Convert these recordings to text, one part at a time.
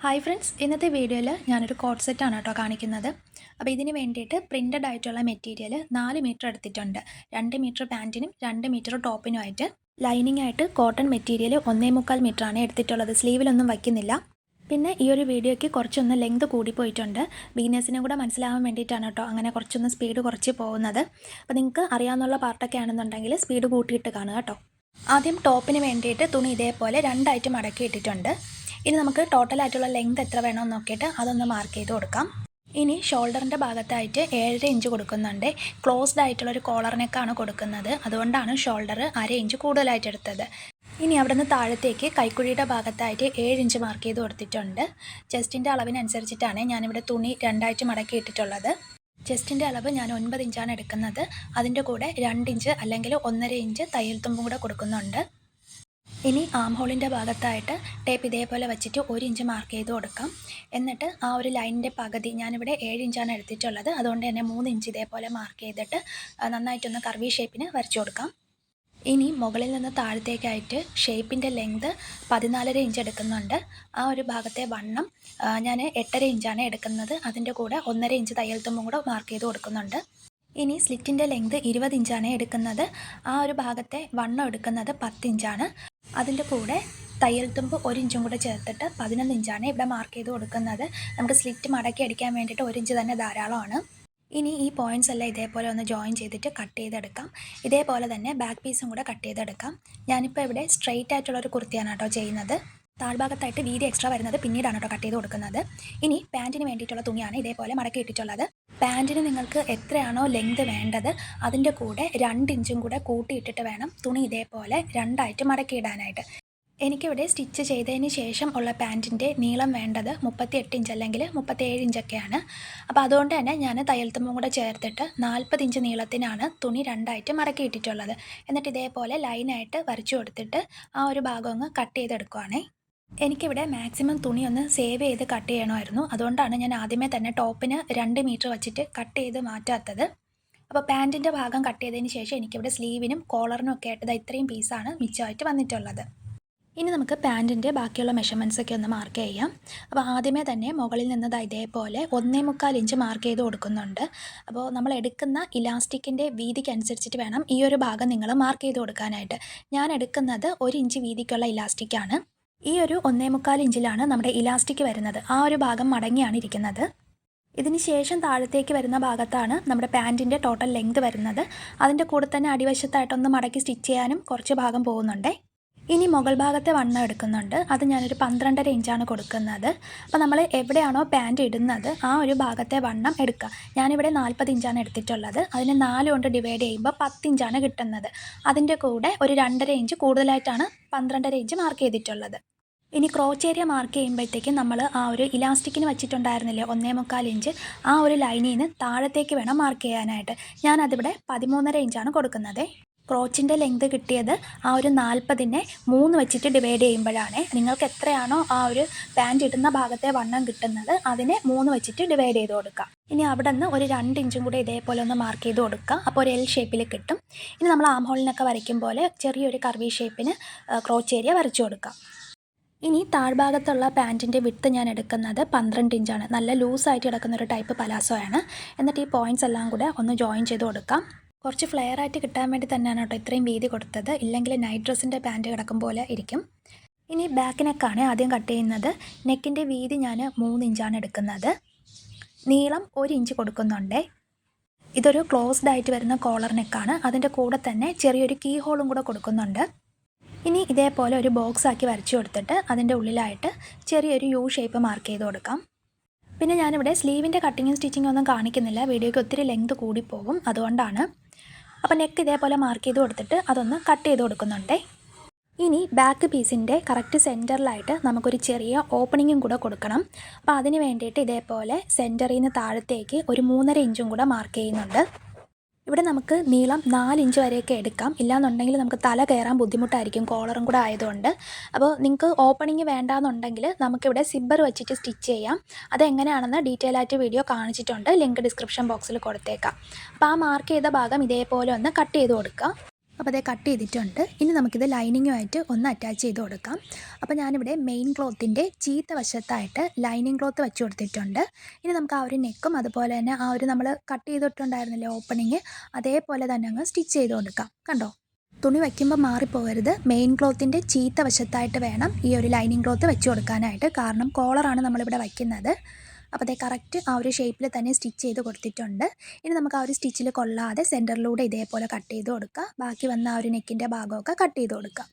Hi friends, ഇന്നത്തെ വീഡിയോയിൽ ഞാനൊരു കോട്ട് സെറ്റാണ് കേട്ടോ കാണിക്കുന്നത്. അപ്പോൾ ഇതിന് വേണ്ടിയിട്ട് പ്രിൻ്റഡ് ആയിട്ടുള്ള മെറ്റീരിയൽ 4 മീറ്റർ എടുത്തിട്ടുണ്ട്. 2 മീറ്റർ പാൻറ്റിനും 2 മീറ്റർ ടോപ്പിനുമായിട്ട് ലൈനിങ് ആയിട്ട് കോട്ടൺ മെറ്റീരിയൽ 1.25 മീറ്ററാണ് എടുത്തിട്ടുള്ളത്. സ്ലീവിലൊന്നും വയ്ക്കുന്നില്ല. പിന്നെ ഈ ഒരു വീഡിയോയ്ക്ക് കുറച്ചൊന്ന് ലെങ്ത് കൂടിപ്പോയിട്ടുണ്ട്. ബിഗിനേഴ്സിനും കൂടെ മനസ്സിലാവാൻ വേണ്ടിയിട്ടാണ് കേട്ടോ അങ്ങനെ കുറച്ചൊന്ന് സ്പീഡ് കുറച്ച് പോകുന്നത്. അപ്പോൾ നിങ്ങൾക്ക് അറിയാവുന്ന പാർട്ടൊക്കെ ആണെന്നുണ്ടെങ്കിൽ സ്പീഡ് കൂട്ടിയിട്ട് കാണുക കേട്ടോ. ആദ്യം ടോപ്പിന് വേണ്ടിയിട്ട് തുണി ഇതേപോലെ രണ്ടായിട്ട് മടക്കി ഇട്ടിട്ടുണ്ട്. ഇനി നമുക്ക് ടോട്ടലായിട്ടുള്ള ലെങ്ത് എത്ര വേണമെന്ന് നോക്കിയിട്ട് അതൊന്ന് മാർക്ക് ചെയ്ത് കൊടുക്കാം. ഇനി ഷോൾഡറിൻ്റെ ഭാഗത്തായിട്ട് 7.5 ഇഞ്ച് കൊടുക്കുന്നുണ്ട്. ക്ലോസ്ഡ് ആയിട്ടുള്ളൊരു കോളർ നെക്കാണ് കൊടുക്കുന്നത്, അതുകൊണ്ടാണ് ഷോൾഡർ 1/2 ഇഞ്ച് കൂടുതലായിട്ട് എടുത്തത്. ഇനി അവിടെ നിന്ന് താഴത്തേക്ക് കൈക്കുഴിയുടെ ഭാഗത്തായിട്ട് 7 ഇഞ്ച് മാർക്ക് ചെയ്ത് കൊടുത്തിട്ടുണ്ട്. ചെസ്റ്റിൻ്റെ അളവിനനുസരിച്ചിട്ടാണ് ഞാനിവിടെ തുണി രണ്ടായിട്ട് മടക്കി ഇട്ടിട്ടുള്ളത്. ചെസ്റ്റിൻ്റെ അളവ് ഞാൻ 9 ഇഞ്ചാണ് എടുക്കുന്നത്. അതിൻ്റെ കൂടെ 2 ഇഞ്ച് അല്ലെങ്കിൽ 1.5 ഇഞ്ച് തയ്യൽ തുമ്പും കൂടെ കൊടുക്കുന്നുണ്ട്. ഇനി ആം ഹോളിൻ്റെ ഭാഗത്തായിട്ട് ടേപ്പ് ഇതേപോലെ വെച്ചിട്ട് 1 ഇഞ്ച് മാർക്ക് ചെയ്ത് കൊടുക്കാം. എന്നിട്ട് ആ ഒരു ലൈനിൻ്റെ പകുതി ഞാനിവിടെ 7 ഇഞ്ചാണ് എടുത്തിട്ടുള്ളത്, അതുകൊണ്ട് തന്നെ 3 ഇഞ്ച് ഇതേപോലെ മാർക്ക് ചെയ്തിട്ട് നന്നായിട്ടൊന്ന് കർവി ഷേപ്പിന് വരച്ചു കൊടുക്കാം. ഇനി മുകളിൽ നിന്ന് താഴത്തേക്കായിട്ട് ഷേപ്പിൻ്റെ ലെങ്ത് 14.5 ഇഞ്ച് എടുക്കുന്നുണ്ട്. ആ ഒരു ഭാഗത്തെ വണ്ണം ഞാൻ 8.5 ഇഞ്ചാണ് എടുക്കുന്നത്. അതിൻ്റെ കൂടെ 1.5 ഇഞ്ച് തയ്യൽ തുമ്പും കൂടെ മാർക്ക് ചെയ്ത് കൊടുക്കുന്നുണ്ട്. ഇനി സ്ലിറ്റിൻ്റെ ലെങ്ത് 20 ഇഞ്ചാണ് എടുക്കുന്നത്. ആ ഒരു ഭാഗത്തെ വണ്ണം എടുക്കുന്നത് 10 ഇഞ്ചാണ്. അതിൻ്റെ കൂടെ തയ്യൽ തുമ്പ് 1 ഇഞ്ചും കൂടെ ചേർത്തിട്ട് 11 ഇഞ്ചാണ് ഇവിടെ മാർക്ക് ചെയ്ത് കൊടുക്കുന്നത്. നമുക്ക് സ്ലിറ്റ് മടക്കി അടിക്കാൻ വേണ്ടിയിട്ട് 1 ഇഞ്ച് തന്നെ ധാരാളമാണ്. ഇനി ഈ പോയിൻറ്റ്സ് എല്ലാം ഇതേപോലെ ഒന്ന് ജോയിൻ ചെയ്തിട്ട് കട്ട് ചെയ്തെടുക്കാം. ഇതേപോലെ തന്നെ ബാക്ക് പീസും കൂടെ കട്ട് ചെയ്തെടുക്കാം. ഞാനിപ്പോൾ ഇവിടെ സ്ട്രെയിറ്റ് ആയിട്ടുള്ളൊരു കുർത്തിയാണ് കേട്ടോ ചെയ്യുന്നത്. താഴ്ഭാഗത്തായിട്ട് വീതി എക്സ്ട്രാ വരുന്നത് പിന്നീടാണ് കേട്ടോ കട്ട് ചെയ്ത് കൊടുക്കുന്നത്. ഇനി പാൻറ്റിന് വേണ്ടിയിട്ടുള്ള തുണിയാണ് ഇതേപോലെ മടക്കി ഇട്ടിട്ടുള്ളത്. പാൻറ്റിന് നിങ്ങൾക്ക് എത്രയാണോ ലെങ്ത് വേണ്ടത് അതിൻ്റെ കൂടെ 2 ഇഞ്ചും കൂടെ കൂട്ടിയിട്ടിട്ട് വേണം തുണി ഇതേപോലെ രണ്ടായിട്ട് മടക്കിയിടാനായിട്ട്. എനിക്കിവിടെ സ്റ്റിച്ച് ചെയ്തതിന് ശേഷം ഉള്ള പാൻറ്റിൻ്റെ നീളം വേണ്ടത് 38 ഇഞ്ച് അല്ലെങ്കിൽ 37 ഇഞ്ചൊക്കെയാണ്. അപ്പോൾ അതുകൊണ്ട് തന്നെ ഞാൻ തയ്യൽ തുമ്പും കൂടെ ചേർത്തിട്ട് 40 ഇഞ്ച് നീളത്തിനാണ് തുണി രണ്ടായിട്ട് മടക്കിയിട്ടിട്ടുള്ളത്. എന്നിട്ട് ഇതേപോലെ ലൈനായിട്ട് വരച്ചു കൊടുത്തിട്ട് ആ ഒരു ഭാഗം അങ്ങ് കട്ട് ചെയ്തെടുക്കുവാണേ. എനിക്കിവിടെ മാക്സിമം തുണി ഒന്ന് സേവ് ചെയ്ത് കട്ട് ചെയ്യണമായിരുന്നു, അതുകൊണ്ടാണ് ഞാൻ ആദ്യമേ തന്നെ ടോപ്പിന് 2 മീറ്റർ വെച്ചിട്ട് കട്ട് ചെയ്ത് മാറ്റാത്തത്. അപ്പോൾ പാൻറ്റിൻ്റെ ഭാഗം കട്ട് ചെയ്തതിന് ശേഷം എനിക്കിവിടെ സ്ലീവിനും കോളറിനും ഒക്കെ ആയിട്ട് ഇത്രയും പീസാണ് മിച്ചമായിട്ട് വന്നിട്ടുള്ളത്. ഇനി നമുക്ക് പാൻറ്റിൻ്റെ ബാക്കിയുള്ള മെഷർമെൻറ്റ്സ് ഒക്കെ ഒന്ന് മാർക്ക് ചെയ്യാം. അപ്പോൾ ആദ്യമേ തന്നെ മുകളിൽ നിന്ന് ഇതേപോലെ 1.25 ഇഞ്ച് മാർക്ക് ചെയ്ത് കൊടുക്കുന്നുണ്ട്. അപ്പോൾ നമ്മൾ എടുക്കുന്ന ഇലാസ്റ്റിക്കിൻ്റെ വീതിക്ക് അനുസരിച്ചിട്ട് വേണം ഈ ഒരു ഭാഗം നിങ്ങൾ മാർക്ക് ചെയ്ത് കൊടുക്കാനായിട്ട്. ഞാൻ എടുക്കുന്നത് 1 ഇഞ്ച് വീതിക്കുള്ള ഇലാസ്റ്റിക്കാണ്. ഈ ഒരു 1.25 ഇഞ്ചിലാണ് നമ്മുടെ ഇലാസ്റ്റിക് വരുന്നത്. ആ ഒരു ഭാഗം മടങ്ങിയാണ് ഇരിക്കുന്നത്. ഇതിന് ശേഷം താഴത്തേക്ക് വരുന്ന ഭാഗത്താണ് നമ്മുടെ പാൻറ്റിൻ്റെ ടോട്ടൽ ലെങ്ത് വരുന്നത്. അതിൻ്റെ കൂടെ തന്നെ അടിവശത്തായിട്ടൊന്ന് മടക്കി സ്റ്റിച്ച് ചെയ്യാനും കുറച്ച് ഭാഗം പോകുന്നുണ്ട്. ഇനി മുകൾ ഭാഗത്തെ വണ്ണം എടുക്കുന്നുണ്ട്. അത് ഞാനൊരു 12.5 ഇഞ്ചാണ് കൊടുക്കുന്നത്. അപ്പോൾ നമ്മൾ എവിടെയാണോ പാൻറ്റ് ഇടുന്നത് ആ ഒരു ഭാഗത്തെ വണ്ണം എടുക്കുക. ഞാനിവിടെ 40 ഇഞ്ചാണ് എടുത്തിട്ടുള്ളത്. അതിനെ 4 കൊണ്ട് ഡിവൈഡ് ചെയ്യുമ്പോൾ 10 ഇഞ്ചാണ് കിട്ടുന്നത്. അതിൻ്റെ കൂടെ ഒരു 2.5 ഇഞ്ച് കൂടുതലായിട്ടാണ് 12.5 ഇഞ്ച് മാർക്ക് ചെയ്തിട്ടുള്ളത്. ഇനി ക്രോച്ച് ഏരിയ മാർക്ക് ചെയ്യുമ്പോഴത്തേക്കും നമ്മൾ ആ ഒരു ഇലാസ്റ്റിക്കിന് വെച്ചിട്ടുണ്ടായിരുന്നില്ലേ 1.25 ഇഞ്ച്, ആ ഒരു ലൈനിൽ നിന്ന് താഴത്തേക്ക് വേണം മാർക്ക് ചെയ്യാനായിട്ട്. ഞാനതിവിടെ 13.5 ഇഞ്ചാണ് കൊടുക്കുന്നത്. ക്രോച്ചിൻ്റെ ലെങ്ത് കിട്ടിയത് ആ ഒരു 40നെ 3 വെച്ചിട്ട് ഡിവൈഡ് ചെയ്യുമ്പോഴാണ്. നിങ്ങൾക്ക് എത്രയാണോ ആ ഒരു പാൻറ്റ് ഇടുന്ന ഭാഗത്തെ വണ്ണം കിട്ടുന്നത് അതിനെ 3 വെച്ചിട്ട് ഡിവൈഡ് ചെയ്ത് കൊടുക്കുക. ഇനി അവിടെ നിന്ന് ഒരു 2 ഇഞ്ചും കൂടി ഇതേപോലെ ഒന്ന് മാർക്ക് ചെയ്ത് കൊടുക്കുക. അപ്പോൾ ഒരു എൽ ഷേപ്പിൽ കിട്ടും. ഇനി നമ്മൾ ആം ഹോളിനൊക്കെ വരയ്ക്കും പോലെ ചെറിയൊരു കർവി ഷേപ്പിന് ക്രോച്ച് ഏരിയ വരച്ചു കൊടുക്കാം. ഇനി താഴ്ഭാഗത്തുള്ള പാൻറ്റിൻ്റെ വിഡ്ത്ത് ഞാൻ എടുക്കുന്നത് 12 ഇഞ്ചാണ്. നല്ല ലൂസായിട്ട് കിടക്കുന്ന ഒരു ടൈപ്പ് പലാസോയാണ്. എന്നിട്ട് ഈ പോയിൻറ്റ്സ് എല്ലാം കൂടെ ഒന്ന് ജോയിൻ ചെയ്ത് കൊടുക്കാം. കുറച്ച് ഫ്ലെയർ ആയിട്ട് കിട്ടാൻ വേണ്ടി തന്നെയാണ് കേട്ടോ ഇത്രയും വീതി കൊടുത്തത്. ഇല്ലെങ്കിൽ നൈറ്റ് ഡ്രസ്സിൻ്റെ പാൻറ്റ് കിടക്കും പോലെ ഇരിക്കും. ഇനി ബാക്ക് നെക്കാണ് ആദ്യം കട്ട് ചെയ്യുന്നത്. നെക്കിൻ്റെ വീതി ഞാൻ 3 ഇഞ്ചാണ് എടുക്കുന്നത്. നീളം 1 ഇഞ്ച് കൊടുക്കുന്നുണ്ട്. ഇതൊരു ക്ലോസ്ഡ് ആയിട്ട് വരുന്ന കോളർ നെക്കാണ്. അതിൻ്റെ കൂടെ തന്നെ ചെറിയൊരു കീ ഹോളും കൂടെ കൊടുക്കുന്നുണ്ട്. ഇനി ഇതേപോലെ ഒരു ബോക്സ് ആക്കി വരച്ചു കൊടുത്തിട്ട് അതിൻ്റെ ഉള്ളിലായിട്ട് ചെറിയൊരു യു ഷേപ്പ് മാർക്ക് ചെയ്ത് കൊടുക്കാം. പിന്നെ ഞാനിവിടെ സ്ലീവിൻ്റെ കട്ടിങ്ങും സ്റ്റിച്ചിങ്ങും ഒന്നും കാണിക്കുന്നില്ല, വീഡിയോയ്ക്ക് ഒത്തിരി ലെങ്ത് കൂടിപ്പോകും, അതുകൊണ്ടാണ്. അപ്പോൾ നെക്ക് ഇതേപോലെ മാർക്ക് ചെയ്ത് കൊടുത്തിട്ട് അതൊന്ന് കട്ട് ചെയ്ത് കൊടുക്കുന്നുണ്ട്. ഇനി ബാക്ക് പീസിൻ്റെ കറക്റ്റ് സെൻറ്ററിലായിട്ട് നമുക്കൊരു ചെറിയ ഓപ്പണിങ്ങും കൂടെ കൊടുക്കണം. അപ്പോൾ അതിന് വേണ്ടിയിട്ട് ഇതേപോലെ സെൻറ്ററിൽ നിന്ന് താഴത്തേക്ക് ഒരു 3.5 ഇഞ്ചും കൂടെ മാർക്ക് ചെയ്യുന്നുണ്ട്. ഇവിടെ നമുക്ക് നീളം 4 ഇഞ്ച് വരെയൊക്കെ എടുക്കാം. ഇല്ലാന്നുണ്ടെങ്കിൽ നമുക്ക് തല കയറാൻ ബുദ്ധിമുട്ടായിരിക്കും കോളറും കൂടെ ആയതുകൊണ്ട്. അപ്പോൾ നിങ്ങൾക്ക് ഓപ്പണിങ് വേണ്ടാന്നുണ്ടെങ്കിൽ നമുക്കിവിടെ സിബ്ബർ വെച്ചിട്ട് സ്റ്റിച്ച് ചെയ്യാം. അതെങ്ങനെയാണെന്ന് ഡീറ്റെയിൽ ആയിട്ട് വീഡിയോ കാണിച്ചിട്ടുണ്ട്, ലിങ്ക് ഡിസ്ക്രിപ്ഷൻ ബോക്സിൽ കൊടുത്തേക്കാം. അപ്പോൾ ആ മാർക്ക് ചെയ്ത ഭാഗം ഇതേപോലെ ഒന്ന് കട്ട് ചെയ്ത് കൊടുക്കുക. അപ്പോൾ അതേ കട്ട് ചെയ്തിട്ടുണ്ട്. ഇനി നമുക്കിത് ലൈനിങ്ങുമായിട്ട് ഒന്ന് അറ്റാച്ച് ചെയ്ത് കൊടുക്കാം. അപ്പോൾ ഞാനിവിടെ മെയിൻ ക്ലോത്തിൻ്റെ ചീത്ത വശത്തായിട്ട് ലൈനിങ് ക്ലോത്ത് വെച്ച് കൊടുത്തിട്ടുണ്ട്. ഇനി നമുക്ക് ആ ഒരു നെക്കും അതുപോലെ തന്നെ ആ ഒരു നമ്മൾ കട്ട് ചെയ്തിട്ടുണ്ടായിരുന്നില്ലേ ഓപ്പണിങ്, അതേപോലെ തന്നെ അങ്ങ് സ്റ്റിച്ച് ചെയ്ത് കൊടുക്കാം. കണ്ടോ, തുണി വയ്ക്കുമ്പോൾ മാറിപ്പോകരുത്. മെയിൻ ക്ലോത്തിൻ്റെ ചീത്ത വശത്തായിട്ട് വേണം ഈ ഒരു ലൈനിങ് ക്ലോത്ത് വെച്ച് കൊടുക്കാനായിട്ട്. കാരണം കോളറാണ് നമ്മളിവിടെ വയ്ക്കുന്നത്. അപ്പോൾ അതേ കറക്റ്റ് ആ ഒരു ഷേപ്പിൽ തന്നെ സ്റ്റിച്ച് ചെയ്ത് കൊടുത്തിട്ടുണ്ട്. ഇനി നമുക്ക് ആ ഒരു സ്റ്റിച്ചിൽ കൊള്ളാതെ സെൻറ്ററിലൂടെ ഇതേപോലെ കട്ട് ചെയ്ത് കൊടുക്കുക. ബാക്കി വന്ന ആ ഒരു നെക്കിൻ്റെ ഭാഗമൊക്കെ കട്ട് ചെയ്ത് കൊടുക്കുക.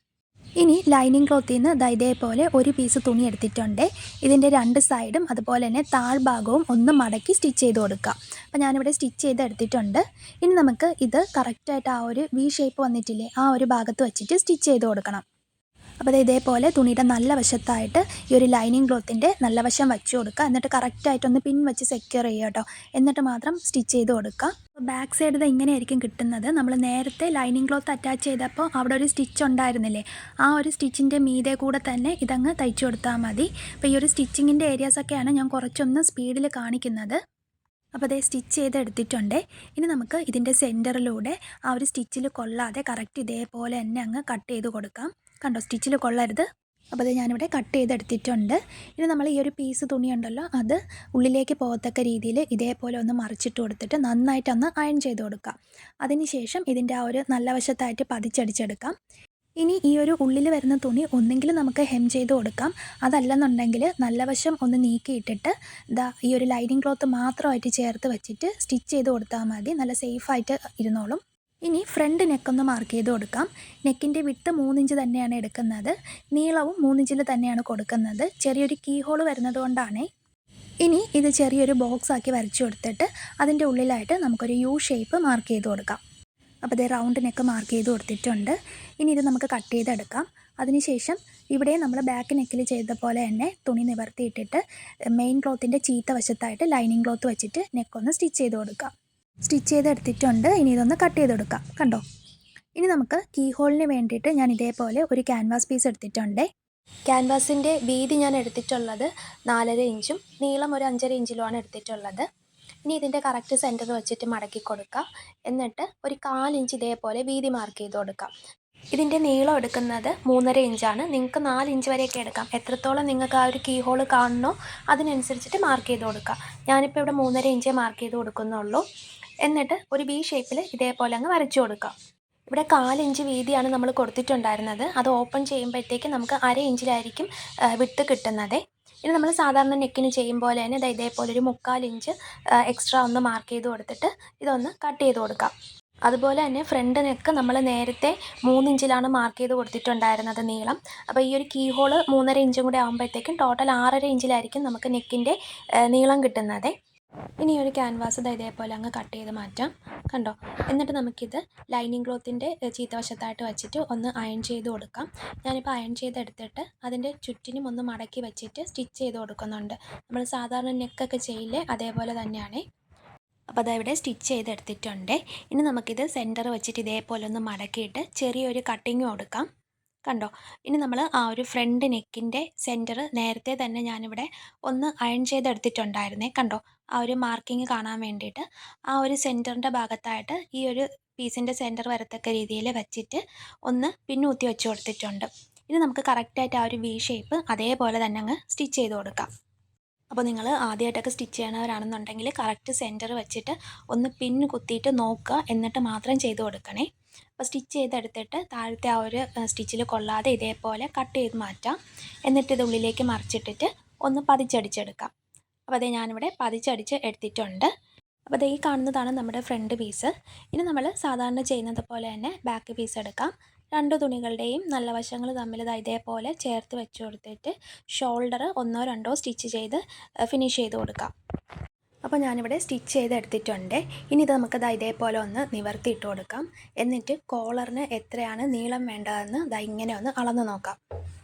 ഇനി ലൈനിങ് ക്ലോത്തിൽ നിന്ന് ഇതേപോലെ ഒരു പീസ് തുണി എടുത്തിട്ടുണ്ട്. ഇതിൻ്റെ രണ്ട് സൈഡും അതുപോലെ തന്നെ താഴ്ഭാഗവും ഒന്ന് മടക്കി സ്റ്റിച്ച് ചെയ്ത് കൊടുക്കുക. അപ്പോൾ ഞാനിവിടെ സ്റ്റിച്ച് ചെയ്ത് എടുത്തിട്ടുണ്ട്. ഇനി നമുക്ക് ഇത് കറക്റ്റായിട്ട് ആ ഒരു വി ഷേപ്പ് വന്നിട്ടില്ലേ, ആ ഒരു ഭാഗത്ത് വെച്ചിട്ട് സ്റ്റിച്ച് ചെയ്ത് കൊടുക്കണം. അപ്പോൾ ഇതേപോലെ തുണിയുടെ നല്ല വശത്തായിട്ട് ഈ ഒരു ലൈനിങ് ക്ലോത്തിൻ്റെ നല്ല വശം വെച്ച് കൊടുക്കുക. എന്നിട്ട് കറക്റ്റായിട്ടൊന്ന് പിൻ വെച്ച് സെക്യൂർ ചെയ്യുക കേട്ടോ. എന്നിട്ട് മാത്രം സ്റ്റിച്ച് ചെയ്ത് കൊടുക്കുക. ബാക്ക് സൈഡ് ഇത് ഇങ്ങനെയായിരിക്കും കിട്ടുന്നത്. നമ്മൾ നേരത്തെ ലൈനിങ് ക്ലോത്ത് അറ്റാച്ച് ചെയ്തപ്പോൾ അവിടെ ഒരു സ്റ്റിച്ച് ഉണ്ടായിരുന്നില്ലേ, ആ ഒരു സ്റ്റിച്ചിൻ്റെ മീതെ കൂടെ തന്നെ ഇതങ്ങ് തയ്ച്ചു കൊടുത്താൽ മതി. അപ്പോൾ ഈ ഒരു സ്റ്റിച്ചിങ്ങിൻ്റെ ഏരിയാസൊക്കെയാണ് ഞാൻ കുറച്ചൊന്ന് സ്പീഡിൽ കാണിക്കുന്നത്. അപ്പോൾ അതേ സ്റ്റിച്ച് ചെയ്ത് എടുത്തിട്ടുണ്ട്. ഇനി നമുക്ക് ഇതിൻ്റെ സെൻറ്ററിലൂടെ ആ ഒരു സ്റ്റിച്ചിൽ കൊള്ളാതെ കറക്റ്റ് ഇതേപോലെ തന്നെ അങ്ങ് കട്ട് ചെയ്ത് കൊടുക്കാം. കണ്ടോ, സ്റ്റിച്ചിൽ കൊള്ളരുത്. അപ്പോൾ അത് ഞാനിവിടെ കട്ട് ചെയ്തെടുത്തിട്ടുണ്ട്. ഇനി നമ്മൾ ഈ ഒരു പീസ് തുണിയുണ്ടല്ലോ, അത് ഉള്ളിലേക്ക് പോകത്തക്ക രീതിയിൽ ഇതേപോലെ ഒന്ന് മറിച്ചിട്ട് കൊടുത്തിട്ട് നന്നായിട്ടൊന്ന് അയൺ ചെയ്ത് കൊടുക്കാം. അതിനുശേഷം ഇതിൻ്റെ ആ ഒരു നല്ല വശത്തായിട്ട് പതിച്ചടിച്ചെടുക്കാം. ഇനി ഈ ഒരു ഉള്ളിൽ വരുന്ന തുണി ഒന്നെങ്കിൽ നമുക്ക് ഹെം ചെയ്ത് കൊടുക്കാം, അതല്ലെന്നുണ്ടെങ്കിൽ നല്ല വശം ഒന്ന് നീക്കിയിട്ടിട്ട് ഈ ഒരു ലൈനിങ് ക്ലോത്ത് മാത്രമായിട്ട് ചേർത്ത് വെച്ചിട്ട് സ്റ്റിച്ച് ചെയ്ത് കൊടുത്താൽ മതി. നല്ല സേഫായിട്ട് ഇരുന്നോളും. ഇനി ഫ്രണ്ട് നെക്കൊന്ന് മാർക്ക് ചെയ്ത് കൊടുക്കാം. നെക്കിൻ്റെ വിട്ട് 3 ഇഞ്ച് തന്നെയാണ് എടുക്കുന്നത്, നീളവും 3 ഇഞ്ചിൽ തന്നെയാണ് കൊടുക്കുന്നത്. ചെറിയൊരു കീ ഹോൾ വരുന്നത് കൊണ്ടാണ്. ഇനി ഇത് ചെറിയൊരു ബോക്സ് ആക്കി വരച്ചു കൊടുത്തിട്ട് അതിൻ്റെ ഉള്ളിലായിട്ട് നമുക്കൊരു യു ഷേപ്പ് മാർക്ക് ചെയ്ത് കൊടുക്കാം. അപ്പോൾ ഇതേ റൗണ്ട് നെക്ക് മാർക്ക് ചെയ്ത് കൊടുത്തിട്ടുണ്ട്. ഇനി ഇത് നമുക്ക് കട്ട് ചെയ്തെടുക്കാം. അതിനുശേഷം ഇവിടെ നമ്മൾ ബാക്ക് നെക്കിൽ ചെയ്ത പോലെ തന്നെ തുണി നിവർത്തിയിട്ടിട്ട് മെയിൻ ക്ലോത്തിൻ്റെ ചീത്ത വശത്തായിട്ട് ലൈനിങ് ക്ലോത്ത് വെച്ചിട്ട് നെക്കൊന്ന് സ്റ്റിച്ച് ചെയ്ത് കൊടുക്കാം. സ്റ്റിച്ച് ചെയ്തെടുത്തിട്ടുണ്ട്. ഇനി ഇതൊന്ന് കട്ട് ചെയ്തെടുക്കാം. കണ്ടോ, ഇനി നമുക്ക് കീ ഹോളിന് വേണ്ടിയിട്ട് ഞാൻ ഇതേപോലെ ഒരു ക്യാൻവാസ് പീസ് എടുത്തിട്ടുണ്ട്. ക്യാൻവാസിൻ്റെ വീതി ഞാൻ എടുത്തിട്ടുള്ളത് 4.5 ഇഞ്ചും നീളം ഒരു 5.5 ഇഞ്ചിലുമാണ് എടുത്തിട്ടുള്ളത്. ഇനി ഇതിൻ്റെ കറക്റ്റ് സെൻറ്റർ വെച്ചിട്ട് മടക്കി കൊടുക്കാം. എന്നിട്ട് ഒരു 1/4 ഇഞ്ച് ഇതേപോലെ വീതി മാർക്ക് ചെയ്ത് കൊടുക്കാം. ഇതിൻ്റെ നീളം എടുക്കുന്നത് 3.5 ഇഞ്ചാണ്. നിങ്ങൾക്ക് 4 ഇഞ്ച് വരെയൊക്കെ എടുക്കാം. എത്രത്തോളം നിങ്ങൾക്ക് ആ ഒരു കീ ഹോൾ കാണണോ അതിനനുസരിച്ചിട്ട് മാർക്ക് ചെയ്ത് കൊടുക്കാം. ഞാനിപ്പോൾ ഇവിടെ 3.5 ഇഞ്ചേ മാർക്ക് ചെയ്ത് കൊടുക്കുന്നുള്ളൂ. എന്നിട്ട് ഒരു ബി ഷേപ്പിൽ ഇതേപോലെ അങ്ങ് വരച്ചു കൊടുക്കാം. ഇവിടെ 1/4 ഇഞ്ച് വീതിയാണ് നമ്മൾ കൊടുത്തിട്ടുണ്ടായിരുന്നത്. അത് ഓപ്പൺ ചെയ്യുമ്പോഴത്തേക്ക് നമുക്ക് 1/2 ഇഞ്ചിലായിരിക്കും വിട്ട് കിട്ടുന്നത്. ഇനി നമ്മൾ സാധാരണ നെക്കിന് ചെയ്യും പോലെ തന്നെ ഇതേപോലെ ഒരു 3/4 ഇഞ്ച് എക്സ്ട്രാ ഒന്ന് മാർക്ക് ചെയ്ത് കൊടുത്തിട്ട് ഇതൊന്ന് കട്ട് ചെയ്ത് കൊടുക്കാം. അതുപോലെ തന്നെ ഫ്രണ്ട് നെക്ക് നമ്മൾ നേരത്തെ 3 ഇഞ്ചിലാണ് മാർക്ക് ചെയ്ത് കൊടുത്തിട്ടുണ്ടായിരുന്നത് നീളം. അപ്പോൾ ഈ ഒരു കീ ഹോള് 3.5 ഇഞ്ചും കൂടെ ആകുമ്പോഴത്തേക്കും ടോട്ടൽ 6.5 ഇഞ്ചിലായിരിക്കും നമുക്ക് നെക്കിൻ്റെ നീളം കിട്ടുന്നത്. ഇനി ഒരു ക്യാൻവാസ് ഇതേപോലെ അങ്ങ് കട്ട് ചെയ്ത് മാറ്റാം. കണ്ടോ, എന്നിട്ട് നമുക്കിത് ലൈനിങ് ക്ലോത്തിൻ്റെ ചീത്തവശത്തായിട്ട് വെച്ചിട്ട് ഒന്ന് അയൺ ചെയ്ത് കൊടുക്കാം. ഞാനിപ്പോൾ അയൺ ചെയ്തെടുത്തിട്ട് അതിൻ്റെ ചുറ്റിനും ഒന്ന് മടക്കി വെച്ചിട്ട് സ്റ്റിച്ച് ചെയ്ത് കൊടുക്കുന്നുണ്ട്. നമ്മൾ സാധാരണ നെക്കൊക്കെ ചെയ്യില്ലേ, അതേപോലെ തന്നെയാണ്. അപ്പോൾ അതവിടെ സ്റ്റിച്ച് ചെയ്തെടുത്തിട്ടുണ്ട്. ഇനി നമുക്കിത് സെൻറ്റർ വെച്ചിട്ട് ഇതേപോലെ ഒന്ന് മടക്കിയിട്ട് ചെറിയൊരു കട്ടിങ് കൊടുക്കാം. കണ്ടോ, ഇനി നമ്മൾ ആ ഒരു ഫ്രണ്ട് നെക്കിൻ്റെ സെൻറ്റർ നേരത്തെ തന്നെ ഞാനിവിടെ ഒന്ന് അയൺ ചെയ്തെടുത്തിട്ടുണ്ടായിരുന്നേ. കണ്ടോ, ആ ഒരു മാർക്കിങ് കാണാൻ വേണ്ടിയിട്ട് ആ ഒരു സെൻറ്ററിൻ്റെ ഭാഗത്തായിട്ട് ഈ ഒരു പീസിൻ്റെ സെൻറ്റർ വരത്തക്ക രീതിയിൽ വെച്ചിട്ട് ഒന്ന് പിന്നൂത്തി വെച്ച് കൊടുത്തിട്ടുണ്ട്. ഇനി നമുക്ക് കറക്റ്റായിട്ട് ആ ഒരു വി ഷേപ്പ് അതേപോലെ തന്നെ അങ്ങ് സ്റ്റിച്ച് ചെയ്ത് കൊടുക്കാം. അപ്പോൾ നിങ്ങൾ ആദ്യമായിട്ടൊക്കെ സ്റ്റിച്ച് ചെയ്യണവരാണെന്നുണ്ടെങ്കിൽ കറക്റ്റ് സെൻറ്റർ വെച്ചിട്ട് ഒന്ന് പിൻ കുത്തിയിട്ട് നോക്കുക, എന്നിട്ട് മാത്രം ചെയ്ത് കൊടുക്കണേ. അപ്പോൾ സ്റ്റിച്ച് ചെയ്തെടുത്തിട്ട് താഴത്തെ ആ ഒരു സ്റ്റിച്ചിൽ കൊള്ളാതെ ഇതേപോലെ കട്ട് ചെയ്ത് മാറ്റാം. എന്നിട്ട് ഇത് ഉള്ളിലേക്ക് മറിച്ചിട്ടിട്ട് ഒന്ന് പതിച്ചടിച്ചെടുക്കാം. അപ്പോൾ അതേ ഞാനിവിടെ പതിച്ചടിച്ച് എടുത്തിട്ടുണ്ട്. അപ്പോൾ അതേ ഈ കാണുന്നതാണ് നമ്മുടെ ഫ്രണ്ട് പീസ്. ഇനി നമ്മൾ സാധാരണ ചെയ്യുന്നത് പോലെ തന്നെ ബാക്ക് പീസ് എടുക്കാം. 2 തുണികളുടെയും നല്ല വശങ്ങൾ തമ്മിൽ ഇതേപോലെ ചേർത്ത് വെച്ച് കൊടുത്തിട്ട് ഷോൾഡർ 1-2 സ്റ്റിച്ച് ചെയ്ത് ഫിനിഷ് ചെയ്ത് കൊടുക്കാം. അപ്പോൾ ഞാനിവിടെ സ്റ്റിച്ച് ചെയ്തെടുത്തിട്ടുണ്ട്. ഇനി ഇത് നമുക്ക് ഇതേപോലെ ഒന്ന് നിവർത്തിയിട്ട് കൊടുക്കാം. എന്നിട്ട് കോളറിന് എത്രയാണ് നീളം വേണ്ടതെന്ന് ഇങ്ങനെ ഒന്ന് അളന്ന് നോക്കാം.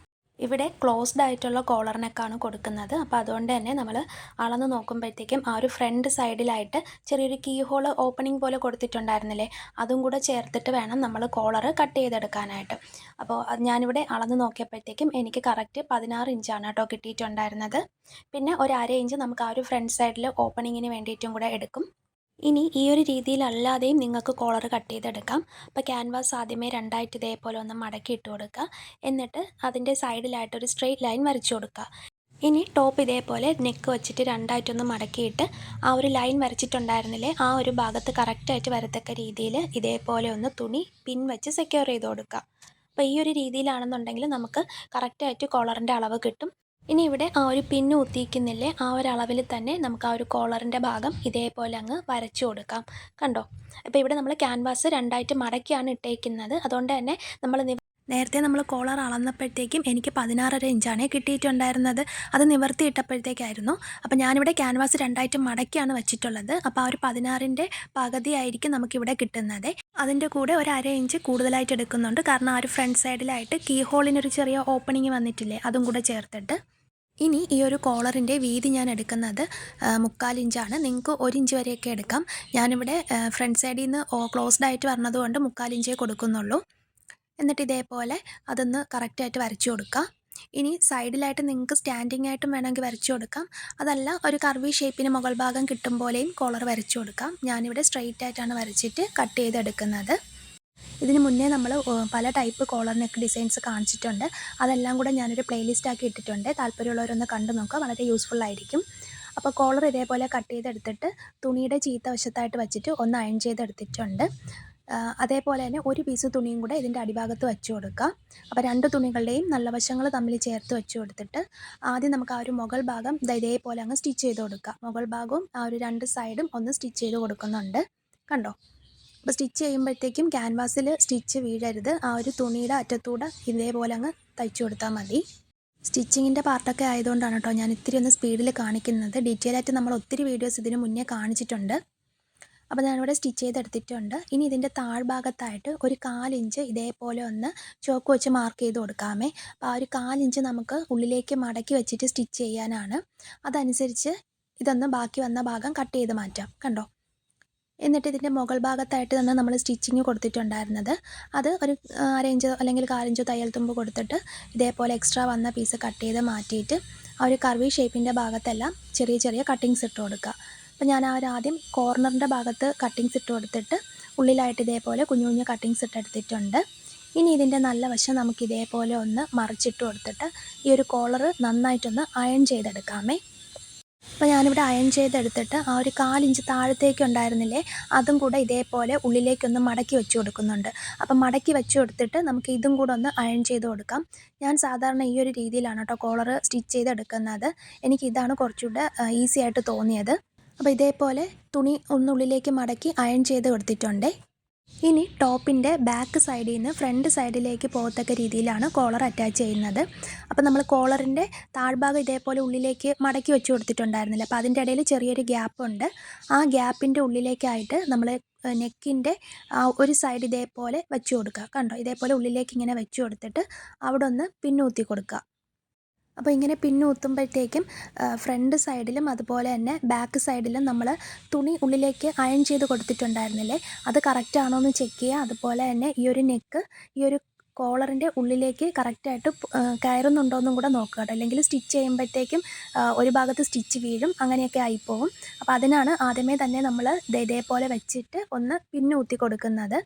ഇവിടെ ക്ലോസ്ഡ് ആയിട്ടുള്ള കോളറിനൊക്കെയാണ് കൊടുക്കുന്നത്. അപ്പോൾ അതുകൊണ്ട് തന്നെ നമ്മൾ അളന്ന് നോക്കുമ്പോഴത്തേക്കും ആ ഒരു ഫ്രണ്ട് സൈഡിലായിട്ട് ചെറിയൊരു കീ ഹോൾ ഓപ്പണിംഗ് പോലെ കൊടുത്തിട്ടുണ്ടായിരുന്നില്ലേ, അതും കൂടെ ചേർത്തിട്ട് വേണം നമ്മൾ കോളർ കട്ട് ചെയ്തെടുക്കാനായിട്ട്. അപ്പോൾ ഞാനിവിടെ അളന്ന് നോക്കിയപ്പോഴത്തേക്കും എനിക്ക് കറക്റ്റ് 16 ഇഞ്ചാണ് കേട്ടോ കിട്ടിയിട്ടുണ്ടായിരുന്നത്. പിന്നെ ഒരു 1/2 ഇഞ്ച് നമുക്ക് ആ ഒരു ഫ്രണ്ട് സൈഡിൽ ഓപ്പണിങ്ങിന് വേണ്ടിയിട്ടും കൂടെ എടുക്കും. ഇനി ഈ ഒരു രീതിയിലല്ലാതെയും നിങ്ങൾക്ക് കോളർ കട്ട് ചെയ്തെടുക്കാം. അപ്പോൾ ക്യാൻവാസ് ആദ്യമേ രണ്ടായിട്ട് ഇതേപോലെ ഒന്ന് മടക്കി ഇട്ട് കൊടുക്കുക. എന്നിട്ട് അതിൻ്റെ സൈഡിലായിട്ട് ഒരു സ്ട്രെയിറ്റ് ലൈൻ വരച്ചു കൊടുക്കുക. ഇനി ടോപ്പ് ഇതേപോലെ നെക്ക് വെച്ചിട്ട് രണ്ടായിട്ടൊന്ന് മടക്കിയിട്ട് ആ ഒരു ലൈൻ വരച്ചിട്ടുണ്ടായിരുന്നില്ലേ, ആ ഒരു ഭാഗത്ത് കറക്റ്റായിട്ട് വരത്തക്ക രീതിയിൽ ഇതേപോലെ ഒന്ന് തുണി പിൻ വെച്ച് സെക്യൂർ ചെയ്ത് കൊടുക്കുക. അപ്പോൾ ഈ ഒരു രീതിയിലാണെന്നുണ്ടെങ്കിൽ നമുക്ക് കറക്റ്റായിട്ട് കോളറിൻ്റെ അളവ് കിട്ടും. ഇനി ഇവിടെ ആ ഒരു പിന്ന് കുത്തിയിരിക്കുന്നില്ലേ, ആ ഒരു അളവിൽ തന്നെ നമുക്ക് ആ ഒരു കോളറിൻ്റെ ഭാഗം ഇതേപോലെ അങ്ങ് വരച്ചു കൊടുക്കാം. കണ്ടോ? അപ്പോൾ ഇവിടെ നമ്മൾ ക്യാൻവാസ് രണ്ടായിട്ട് മടക്കിയാണ് ഇട്ടേക്കുന്നത്. അതുകൊണ്ട് തന്നെ നേരത്തെ നമ്മൾ കോളർ അളന്നപ്പോഴത്തേക്കും എനിക്ക് 16.5 ഇഞ്ചാണ് കിട്ടിയിട്ടുണ്ടായിരുന്നത്. അത് നിവർത്തിയിട്ടപ്പോഴത്തേക്കായിരുന്നു. അപ്പോൾ ഞാനിവിടെ ക്യാൻവാസ് രണ്ടായിട്ട് മടക്കിയാണ് വെച്ചിട്ടുള്ളത്. അപ്പോൾ ആ ഒരു 16ൻ്റെ പകുതിയായിരിക്കും നമുക്കിവിടെ കിട്ടുന്നത്. അതിൻ്റെ കൂടെ ഒരു 1/2 ഇഞ്ച് കൂടുതലായിട്ട് എടുക്കുന്നുണ്ട്. കാരണം ആ ഒരു ഫ്രണ്ട് സൈഡിലായിട്ട് കീ ഹോളിനൊരു ചെറിയ ഓപ്പണിങ് വന്നിട്ടില്ലേ, അതും കൂടെ ചേർത്തിട്ട്. ഇനി ഈ ഒരു കോളറിൻ്റെ വീതി ഞാൻ എടുക്കുന്നത് 3/4 ഇഞ്ചാണ്. നിങ്ങൾക്ക് 1 ഇഞ്ച് വരെയൊക്കെ എടുക്കാം. ഞാനിവിടെ ഫ്രണ്ട് സൈഡിൽ നിന്ന് ക്ലോസ്ഡ് ആയിട്ട് വരണതുകൊണ്ട് 3/4 ഇഞ്ചേ കൊടുക്കുന്നുള്ളൂ. എന്നിട്ട് ഇതേപോലെ അതൊന്ന് കറക്റ്റായിട്ട് വരച്ചു കൊടുക്കുക. ഇനി സൈഡിലായിട്ട് നിങ്ങൾക്ക് സ്റ്റാൻഡിങ് ആയിട്ടും വേണമെങ്കിൽ വരച്ചു കൊടുക്കാം. അതല്ല ഒരു കർവി ഷേപ്പിന് മുകൾ ഭാഗം കിട്ടും പോലെയും കോളർ വരച്ചു കൊടുക്കാം. ഞാനിവിടെ സ്ട്രെയിറ്റ് ആയിട്ടാണ് വരച്ചിട്ട് കട്ട് ചെയ്തെടുക്കുന്നത്. ഇതിന് മുന്നേ നമ്മൾ പല ടൈപ്പ് കോളർ നെക്ക് ഡിസൈൻസ് കാണിച്ചിട്ടുണ്ട്. അതെല്ലാം കൂടെ ഞാനൊരു പ്ലേലിസ്റ്റ് ആക്കി ഇട്ടിട്ടുണ്ട്. താല്പര്യമുള്ളവരൊന്ന് കണ്ടു നോക്കുക, വളരെ യൂസ്ഫുൾ ആയിരിക്കും. അപ്പോൾ കോളർ ഇതേപോലെ കട്ട് ചെയ്തെടുത്തിട്ട് തുണിയുടെ ചീത്ത വശത്തായിട്ട് വെച്ചിട്ട് ഒന്ന് അയൺ ചെയ്തെടുത്തിട്ടുണ്ട്. അതേപോലെ തന്നെ ഒരു പീസ് തുണിയും കൂടെ ഇതിൻ്റെ അടിഭാഗത്ത് വെച്ച് കൊടുക്കുക. അപ്പോൾ 2 തുണികളുടെയും നല്ല വശങ്ങൾ തമ്മിൽ ചേർത്ത് വെച്ച് കൊടുത്തിട്ട് ആദ്യം നമുക്ക് ആ ഒരു മുകൾ ഭാഗം ഇതേപോലെ അങ്ങ് സ്റ്റിച്ച് ചെയ്ത് കൊടുക്കുക. മുകൾ ഭാഗവും ആ ഒരു 2 സൈഡും ഒന്ന് സ്റ്റിച്ച് ചെയ്ത് കൊടുക്കുന്നുണ്ട്. കണ്ടോ? അപ്പോൾ സ്റ്റിച്ച് ചെയ്യുമ്പോഴത്തേക്കും ക്യാൻവാസിൽ സ്റ്റിച്ച് വീഴരുത്. ആ ഒരു തുണിയുടെ അറ്റത്തൂടെ ഇതേപോലെ അങ്ങ് തയ്ച്ചു കൊടുത്താൽ മതി. സ്റ്റിച്ചിങ്ങിൻ്റെ പാർട്ടൊക്കെ ആയതുകൊണ്ടാണ് കേട്ടോ ഞാൻ ഇത്തിരി ഒന്ന് സ്പീഡിൽ കാണിക്കുന്നത്. ഡീറ്റെയിൽ ആയിട്ട് നമ്മൾ ഒത്തിരി വീഡിയോസ് ഇതിന് മുന്നേ കാണിച്ചിട്ടുണ്ട്. അപ്പോൾ ഞാനിവിടെ സ്റ്റിച്ച് ചെയ്തെടുത്തിട്ടുണ്ട്. ഇനി ഇതിൻ്റെ താഴ്ഭാഗത്തായിട്ട് ഒരു 1/4 ഇഞ്ച് ഇതേപോലെ ഒന്ന് ചോക്ക് വെച്ച് മാർക്ക് ചെയ്ത് കൊടുക്കാമേ. അപ്പോൾ ആ ഒരു 1/4 ഇഞ്ച് നമുക്ക് ഉള്ളിലേക്ക് മടക്കി വെച്ചിട്ട് സ്റ്റിച്ച് ചെയ്യാനാണ്. അതനുസരിച്ച് ഇതൊന്ന് ബാക്കി വന്ന ഭാഗം കട്ട് ചെയ്ത് മാറ്റാം. കണ്ടോ? എന്നിട്ട് ഇതിൻ്റെ മുകൾ ഭാഗത്തായിട്ട് തന്നെ നമ്മൾ സ്റ്റിച്ചിങ് കൊടുത്തിട്ടുണ്ടായിരുന്നത് അത് ഒരു 1/2 ഇഞ്ചോ അല്ലെങ്കിൽ 1/4 ഇഞ്ചോ തയ്യൽ തുമ്പ് കൊടുത്തിട്ട് ഇതേപോലെ എക്സ്ട്രാ വന്ന പീസ് കട്ട് ചെയ്ത് മാറ്റിയിട്ട് ആ ഒരു കർവി ഷേപ്പിൻ്റെ ഭാഗത്തെല്ലാം ചെറിയ ചെറിയ കട്ടിങ്സ് ഇട്ട് കൊടുക്കുക. അപ്പോൾ ഞാൻ ആ ഒരു ആദ്യം കോർണറിൻ്റെ ഭാഗത്ത് കട്ടിങ്സ് ഇട്ട് കൊടുത്തിട്ട് ഉള്ളിലായിട്ട് ഇതേപോലെ കുഞ്ഞു കുഞ്ഞു കട്ടിങ്സ് ഇട്ടെടുത്തിട്ടുണ്ട്. ഇനി ഇതിൻ്റെ നല്ല വശം നമുക്ക് ഇതേപോലെ ഒന്ന് മറിച്ചിട്ട് കൊടുത്തിട്ട് ഈ ഒരു കോളർ നന്നായിട്ടൊന്ന് അയൺ ചെയ്തെടുക്കാമേ. അപ്പോൾ ഞാനിവിടെ അയൺ ചെയ്തെടുത്തിട്ട് ആ ഒരു 1/4 ഇഞ്ച് താഴത്തേക്ക് ഉണ്ടായിരുന്നില്ലേ, അതും കൂടെ ഇതേപോലെ ഉള്ളിലേക്കൊന്ന് മടക്കി വെച്ച് കൊടുക്കുന്നുണ്ട്. അപ്പം മടക്കി വെച്ച് കൊടുത്തിട്ട് നമുക്ക് ഇതും കൂടെ ഒന്ന് അയൺ ചെയ്ത് കൊടുക്കാം. ഞാൻ സാധാരണ ഈ ഒരു രീതിയിലാണ് കേട്ടോ കോളർ സ്റ്റിച്ച് ചെയ്തെടുക്കുന്നത്. എനിക്കിതാണ് കുറച്ചുകൂടെ ഈസി ആയിട്ട് തോന്നിയത്. അപ്പോൾ ഇതേപോലെ തുണി ഒന്നുള്ളിലേക്ക് മടക്കി അയൺ ചെയ്ത് കൊടുത്തിട്ടുണ്ട്. ഇനി ടോപ്പിൻ്റെ ബാക്ക് സൈഡിൽ നിന്ന് ഫ്രണ്ട് സൈഡിലേക്ക് പോകത്തക്ക രീതിയിലാണ് കോളർ അറ്റാച്ച് ചെയ്യുന്നത്. അപ്പോൾ നമ്മൾ കോളറിൻ്റെ താഴ്ഭാഗം ഇതേപോലെ ഉള്ളിലേക്ക് മടക്കി വെച്ച് കൊടുത്തിട്ടുണ്ടായിരുന്നില്ല. അപ്പോൾ അതിൻ്റെ ഇടയിൽ ചെറിയൊരു ഗ്യാപ്പുണ്ട്. ആ ഗ്യാപ്പിൻ്റെ ഉള്ളിലേക്കായിട്ട് നമ്മൾ നെക്കിൻ്റെ ഒരു സൈഡ് ഇതേപോലെ വെച്ച് കൊടുക്കുക. കണ്ടോ? ഇതേപോലെ ഉള്ളിലേക്ക് ഇങ്ങനെ വെച്ച് കൊടുത്തിട്ട് അവിടെ ഒന്ന് പിന്നൂത്തി കൊടുക്കുക. അപ്പോൾ ഇങ്ങനെ പിന്നൂത്തുമ്പോഴത്തേക്കും ഫ്രണ്ട് സൈഡിലും അതുപോലെ തന്നെ ബാക്ക് സൈഡിലും നമ്മൾ തുണി ഉള്ളിലേക്ക് അയൺ ചെയ്ത് കൊടുത്തിട്ടുണ്ടായിരുന്നില്ലേ, അത് കറക്റ്റാണോ എന്ന് ചെക്ക് ചെയ്യുക. അതുപോലെ തന്നെ ഈ ഒരു നെക്ക് ഈ ഒരു കോളറിൻ്റെ ഉള്ളിലേക്ക് കറക്റ്റായിട്ട് കയറുന്നുണ്ടോ എന്നും കൂടെ നോക്കുക കേട്ടോ. അല്ലെങ്കിൽ സ്റ്റിച്ച് ചെയ്യുമ്പോഴത്തേക്കും ഒരു ഭാഗത്ത് സ്റ്റിച്ച് വീഴും, അങ്ങനെയൊക്കെ ആയിപ്പോവും. അപ്പോൾ അതിനാണ് ആദ്യമേ തന്നെ നമ്മൾ ഇതേപോലെ വെച്ചിട്ട് ഒന്ന് പിന്നൂത്തി കൊടുക്കുന്നത്.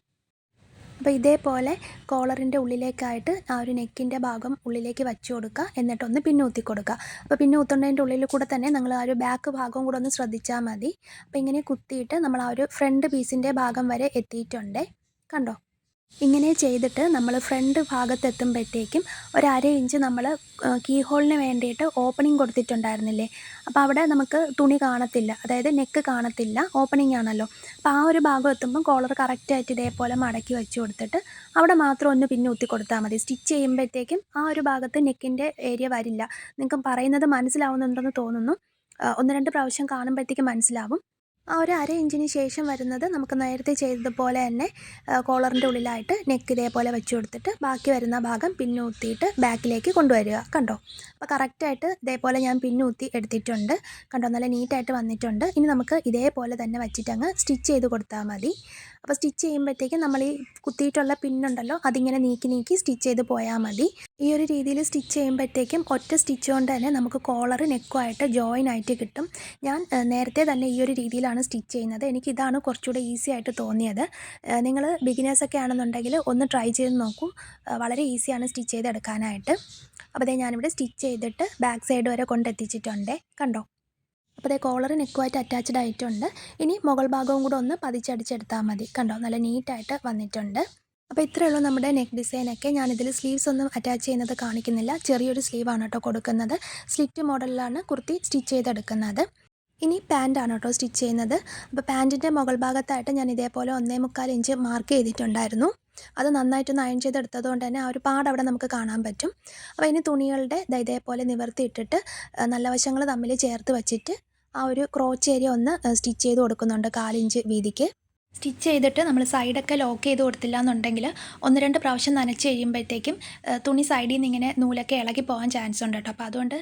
അപ്പോൾ ഇതേപോലെ കോളറിൻ്റെ ഉള്ളിലേക്കായിട്ട് ആ ഒരു നെക്കിൻ്റെ ഭാഗം ഉള്ളിലേക്ക് വെച്ച് കൊടുക്കുക. എന്നിട്ടൊന്ന് പിന്നൂത്തി കൊടുക്കുക. അപ്പോൾ പിന്നൂത്തുന്നതിൻ്റെ ഉള്ളിൽ കൂടെ തന്നെ നിങ്ങൾ ആ ഒരു ബാക്ക് ഭാഗവും കൂടെ ഒന്ന് ശ്രദ്ധിച്ചാൽ മതി. അപ്പോൾ ഇങ്ങനെ കുത്തിയിട്ട് നമ്മൾ ആ ഒരു ഫ്രണ്ട് പീസിൻ്റെ ഭാഗം വരെ എത്തിയിട്ടുണ്ട്. കണ്ടോ? ഇങ്ങനെ ചെയ്തിട്ട് നമ്മൾ ഫ്രണ്ട് ഭാഗത്തെത്തുമ്പോഴത്തേക്കും ഒരു 1/2 ഇഞ്ച് നമ്മൾ കീ ഹോളിന് വേണ്ടിയിട്ട് ഓപ്പണിംഗ് കൊടുത്തിട്ടുണ്ടായിരുന്നില്ലേ, അപ്പോൾ അവിടെ നമുക്ക് തുണി കാണത്തില്ല, അതായത് നെക്ക് കാണത്തില്ല, ഓപ്പണിംഗ് ആണല്ലോ. അപ്പോൾ ആ ഒരു ഭാഗം എത്തുമ്പം കോളർ കറക്റ്റായിട്ട് ഇതേപോലെ മടക്കി വെച്ച് കൊടുത്തിട്ട് അവിടെ മാത്രം ഒന്ന് പിന്നൂത്തി കൊടുത്താൽ മതി. സ്റ്റിച്ച് ചെയ്യുമ്പോഴത്തേക്കും ആ ഒരു ഭാഗത്ത് നെക്കിൻ്റെ ഏരിയ വരില്ല. നിങ്ങൾക്ക് പറയുന്നത് മനസ്സിലാവുന്നുണ്ടെന്ന് തോന്നുന്നു. 1-2 പ്രാവശ്യം കാണുമ്പോഴത്തേക്കും മനസ്സിലാവും. ആ ഒരു 1/2 ഇഞ്ചിന് ശേഷം വരുന്നത് നമുക്ക് നേരത്തെ ചെയ്തതുപോലെ തന്നെ കോളറിൻ്റെ ഉള്ളിലായിട്ട് നെക്ക് ഇതേപോലെ വെച്ച് കൊടുത്തിട്ട് ബാക്കി വരുന്ന ഭാഗം പിന്നൂത്തിയിട്ട് ബാക്കിലേക്ക് കൊണ്ടുവരിക. കണ്ടോ? അപ്പോൾ കറക്റ്റായിട്ട് ഇതേപോലെ ഞാൻ പിന്നൂത്തി എടുത്തിട്ടുണ്ട്. കണ്ടോ? നല്ല നീറ്റായിട്ട് വന്നിട്ടുണ്ട്. ഇനി നമുക്ക് ഇതേപോലെ തന്നെ വെച്ചിട്ടങ്ങ് സ്റ്റിച്ച് ചെയ്ത് കൊടുത്താൽ മതി. അപ്പോൾ സ്റ്റിച്ച് ചെയ്യുമ്പോഴത്തേക്കും നമ്മൾ ഈ കുത്തിയിട്ടുള്ള പിന്നുണ്ടല്ലോ, അതിങ്ങനെ നീക്കി നീക്കി സ്റ്റിച്ച് ചെയ്ത് പോയാൽ മതി. ഈ ഒരു രീതിയിൽ സ്റ്റിച്ച് ചെയ്യുമ്പോഴത്തേക്കും ഒറ്റ സ്റ്റിച്ച് കൊണ്ട് തന്നെ നമുക്ക് കോളർ നെക്കുമായിട്ട് ജോയിൻ ആയിട്ട് കിട്ടും. ഞാൻ നേരത്തെ തന്നെ ഈ ഒരു രീതിയിലാണ് രീതിയിലാണ് സ്റ്റിച്ച് ചെയ്യുന്നത്. എനിക്കിതാണ് കുറച്ചുകൂടെ ഈസി ആയിട്ട് തോന്നിയത്. നിങ്ങൾ ബിഗിനേഴ്സൊക്കെ ആണെന്നുണ്ടെങ്കിൽ ഒന്ന് ട്രൈ ചെയ്ത് നോക്കൂ. വളരെ ഈസിയാണ് സ്റ്റിച്ച് ചെയ്തെടുക്കാനായിട്ട്. അപ്പോൾ ദേ ഞാനിവിടെ സ്റ്റിച്ച് ചെയ്തിട്ട് ബാക്ക് സൈഡ് വരെ കൊണ്ടെത്തിച്ചിട്ടുണ്ട്. കണ്ടോ? അപ്പോൾ ദേ കോളർ നെക്കുമായിട്ട് അറ്റാച്ച്ഡ് ആയിട്ടുണ്ട്. ഇനി മുകൾ ഭാഗവും കൂടെ ഒന്ന് പതിച്ചടിച്ചെടുത്താൽ മതി. കണ്ടോ? നല്ല നീറ്റായിട്ട് വന്നിട്ടുണ്ട്. അപ്പോൾ ഇത്രയേ ഉള്ളൂ നമ്മുടെ നെക്ക് ഡിസൈനൊക്കെ. ഞാനിതിൽ സ്ലീവ്സ് ഒന്നും അറ്റാച്ച് ചെയ്യുന്നത് കാണിക്കുന്നില്ല. ചെറിയൊരു സ്ലീവാണ് കേട്ടോ കൊടുക്കുന്നത്. സ്ലിറ്റ് മോഡലിലാണ് കുർത്തി സ്റ്റിച്ച് ചെയ്തെടുക്കുന്നത്. ഇനി പാൻറ്റാണ് കേട്ടോ സ്റ്റിച്ച് ചെയ്യുന്നത്. അപ്പോൾ പാൻറ്റിൻ്റെ മുകൾ ഭാഗത്തായിട്ട് ഞാൻ ഇതേപോലെ 1.25 ഇഞ്ച് മാർക്ക് ചെയ്തിട്ടുണ്ടായിരുന്നു. അത് നന്നായിട്ടൊന്ന് അയൺ ചെയ്തെടുത്തത് കൊണ്ട് തന്നെ ആ ഒരു പാട് അവിടെ നമുക്ക് കാണാൻ പറ്റും. അപ്പോൾ ഇനി തുണികളുടെ ഇതേപോലെ നിവർത്തിയിട്ടിട്ട് നല്ല വശങ്ങൾ തമ്മിൽ ചേർത്ത് വെച്ചിട്ട് ആ ഒരു ക്രോച്ച് ഏരിയ ഒന്ന് സ്റ്റിച്ച് ചെയ്ത് കൊടുക്കുന്നുണ്ട് 1/4 ഇഞ്ച് വീതിക്ക്. സ്റ്റിച്ച് ചെയ്തിട്ട് നമ്മൾ സൈഡൊക്കെ ലോക്ക് ചെയ്ത് കൊടുത്തില്ല എന്നുണ്ടെങ്കിൽ 1-2 പ്രാവശ്യം നനച്ച് കഴിയുമ്പോഴത്തേക്കും തുണി സൈഡിൽ നിന്ന് ഇങ്ങനെ നൂലൊക്കെ ഇളകി പോകാൻ ചാൻസ് ഉണ്ട് കേട്ടോ. അപ്പോൾ അതുകൊണ്ട്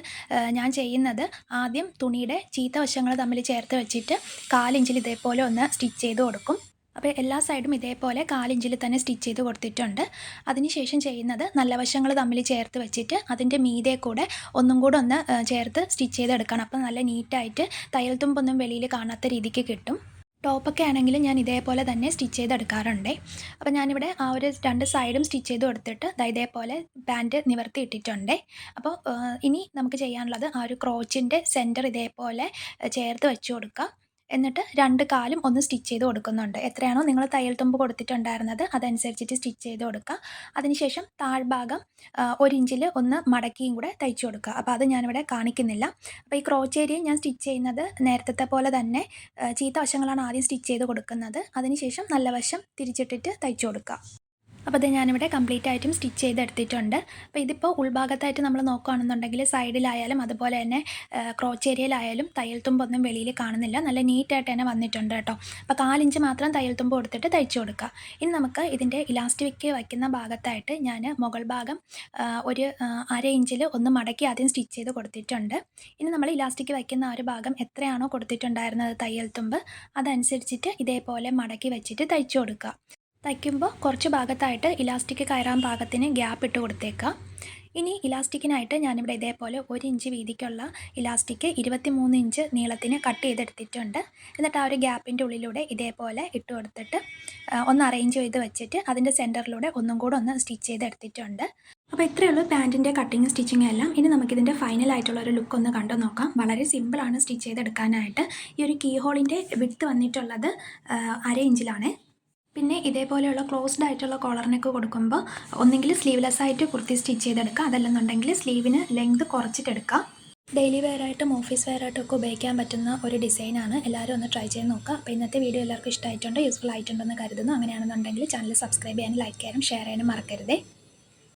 ഞാൻ ചെയ്യുന്നത് ആദ്യം തുണിയുടെ ചീത്ത വശങ്ങൾ തമ്മിൽ ചേർത്ത് വെച്ചിട്ട് 1/4 ഇഞ്ചിൽ ഇതേപോലെ ഒന്ന് സ്റ്റിച്ച് ചെയ്ത് കൊടുക്കും. അപ്പോൾ എല്ലാ സൈഡും ഇതേപോലെ 1/4 ഇഞ്ചിൽ തന്നെ സ്റ്റിച്ച് ചെയ്ത് കൊടുത്തിട്ടുണ്ട്. അതിനുശേഷം ചെയ്യുന്നത് നല്ല വശങ്ങൾ തമ്മിൽ ചേർത്ത് വെച്ചിട്ട് അതിൻ്റെ മീതെ കൂടെ ഒന്നും കൂടെ ഒന്ന് ചേർത്ത് സ്റ്റിച്ച് ചെയ്തെടുക്കണം. അപ്പോൾ നല്ല നീറ്റായിട്ട് തയ്യൽ തുമ്പൊന്നും വെളിയിൽ കാണാത്ത രീതിക്ക് കിട്ടും. ടോപ്പൊക്കെ ആണെങ്കിലും ഞാൻ ഇതേപോലെ തന്നെ സ്റ്റിച്ച് ചെയ്തെടുക്കാറുണ്ട്. അപ്പോൾ ഞാനിവിടെ ആ ഒരു 2 സൈഡും സ്റ്റിച്ച് ചെയ്ത് കൊടുത്തിട്ട് ഇതേപോലെ പാൻറ്റ് നിവർത്തി ഇട്ടിട്ടുണ്ട്. അപ്പോൾ ഇനി നമുക്ക് ചെയ്യാനുള്ളത് ആ ഒരു ക്രോച്ചിൻ്റെ സെൻറ്റർ ഇതേപോലെ ചേർത്ത് വെച്ച് കൊടുക്കുക. എന്നിട്ട് 2 കാലും ഒന്ന് സ്റ്റിച്ച് ചെയ്ത് കൊടുക്കുന്നുണ്ട്. എത്രയാണോ നിങ്ങൾ തയ്യൽ തുമ്പ് കൊടുത്തിട്ടുണ്ടായിരുന്നത് അതനുസരിച്ചിട്ട് സ്റ്റിച്ച് ചെയ്ത് കൊടുക്കുക. അതിനുശേഷം താഴ്ഭാഗം 1 ഇഞ്ചിൽ ഒന്ന് മടക്കിയും കൂടെ തയ്ച്ചു കൊടുക്കുക. അപ്പോൾ അത് ഞാനിവിടെ കാണിക്കുന്നില്ല. അപ്പോൾ ഈ ക്രോച്ച് ഏരിയ ഞാൻ സ്റ്റിച്ച് ചെയ്യുന്നത് നേരത്തെ പോലെ തന്നെ ചീത്ത വശങ്ങളാണ് ആദ്യം സ്റ്റിച്ച് ചെയ്ത് കൊടുക്കുന്നത്. അതിനുശേഷം നല്ല വശം തിരിച്ചിട്ടിട്ട് തയ്ച്ചു കൊടുക്കുക. അപ്പോൾ ഇത് ഞാനിവിടെ കംപ്ലീറ്റ് ആയിട്ടും സ്റ്റിച്ച് ചെയ്തെടുത്തിട്ടുണ്ട്. അപ്പോൾ ഇതിപ്പോൾ ഉൾഭാഗത്തായിട്ട് നമ്മൾ നോക്കുകയാണെന്നുണ്ടെങ്കിൽ സൈഡിലായാലും അതുപോലെ തന്നെ ക്രോച്ച് ഏരിയയിലായാലും തയ്യൽ തുമ്പൊന്നും വെളിയിൽ കാണുന്നില്ല. നല്ല നീറ്റായിട്ട് തന്നെ വന്നിട്ടുണ്ട് കേട്ടോ. അപ്പോൾ 1/4 ഇഞ്ച് മാത്രം തയ്യൽ തുമ്പ് കൊടുത്തിട്ട് തയ്ച്ചു കൊടുക്കുക. ഇനി നമുക്ക് ഇതിൻ്റെ ഇലാസ്റ്റിക് വയ്ക്കുന്ന ഭാഗത്തായിട്ട് ഞാൻ മുകൾ ഭാഗം ഒരു 1/2 ഇഞ്ചിൽ ഒന്ന് മടക്കി ആദ്യം സ്റ്റിച്ച് ചെയ്ത് കൊടുത്തിട്ടുണ്ട്. ഇനി നമ്മൾ ഇലാസ്റ്റിക് വയ്ക്കുന്ന ആ ഒരു ഭാഗം എത്രയാണോ കൊടുത്തിട്ടുണ്ടായിരുന്നത് തയ്യൽ തുമ്പ് അതനുസരിച്ചിട്ട് ഇതേപോലെ മടക്കി വെച്ചിട്ട് തയ്ച്ചു കൊടുക്കുക. തയ്ക്കുമ്പോൾ കുറച്ച് ഭാഗത്തായിട്ട് ഇലാസ്റ്റിക് കയറാൻ പാകത്തിന് ഗ്യാപ്പ് ഇട്ട് കൊടുത്തേക്കാം. ഇനി ഇലാസ്റ്റിക്കിനായിട്ട് ഞാനിവിടെ ഇതേപോലെ 1 ഇഞ്ച് വീതിക്കുള്ള ഇലാസ്റ്റിക് 23 ഇഞ്ച് നീളത്തിന് കട്ട് ചെയ്തെടുത്തിട്ടുണ്ട്. എന്നിട്ട് ആ ഒരു ഗ്യാപ്പിൻ്റെ ഉള്ളിലൂടെ ഇതേപോലെ ഇട്ട് കൊടുത്തിട്ട് ഒന്ന് അറേഞ്ച് ചെയ്ത് വെച്ചിട്ട് അതിൻ്റെ സെൻറ്ററിലൂടെ ഒന്നും കൂടെ ഒന്ന് സ്റ്റിച്ച് ചെയ്തെടുത്തിട്ടുണ്ട്. അപ്പോൾ ഇത്രയേ ഉള്ളൂ പാൻറ്റിൻ്റെ കട്ടിങ് സ്റ്റിച്ചിങ് എല്ലാം. ഇനി നമുക്കിതിൻ്റെ ഫൈനലായിട്ടുള്ള ഒരു ലുക്ക് ഒന്ന് കണ്ടു നോക്കാം. വളരെ സിമ്പിളാണ് സ്റ്റിച്ച് ചെയ്തെടുക്കാനായിട്ട്. ഈ ഒരു കീ ഹോളിൻ്റെ വിഡ്ത്ത് വന്നിട്ടുള്ളത് 1/2 ഇഞ്ചിലാണ്. പിന്നെ ഇതേപോലെയുള്ള ക്ലോസ്ഡ് ആയിട്ടുള്ള കോളർ നെക്ക് കൊടുക്കുമ്പോൾ ഒന്നെങ്കിൽ സ്ലീവ്ലെസ് ആയിട്ട് കുർത്തി സ്റ്റിച്ച് ചെയ്തെടുക്കുക, അതല്ലെന്നുണ്ടെങ്കിൽ സ്ലീവിന് ലെങ്ത് കുറച്ചിട്ടെടുക്കുക. ഡെയിലി വെയറായിട്ടും ഓഫീസ് വെയറായിട്ടും ഒക്കെ ഉപയോഗിക്കാൻ പറ്റുന്ന ഒരു ഡിസൈനാണ്. എല്ലാവരും ഒന്ന് ട്രൈ ചെയ്ത് നോക്കുക. അപ്പോൾ ഇന്നത്തെ വീഡിയോ എല്ലാവർക്കും ഇഷ്ടമായിട്ടുണ്ട്, യൂസ്ഫുൾ ആയിട്ടുണ്ടെന്ന് കരുതുന്നു. അങ്ങനെയാണെന്നുണ്ടെങ്കിൽ ചാനൽ സബ്സ്ക്രൈബ് ചെയ്യാനും ലൈക്ക് ചെയ്യാനും ഷെയർ ചെയ്യാനും മറക്കരുതേ.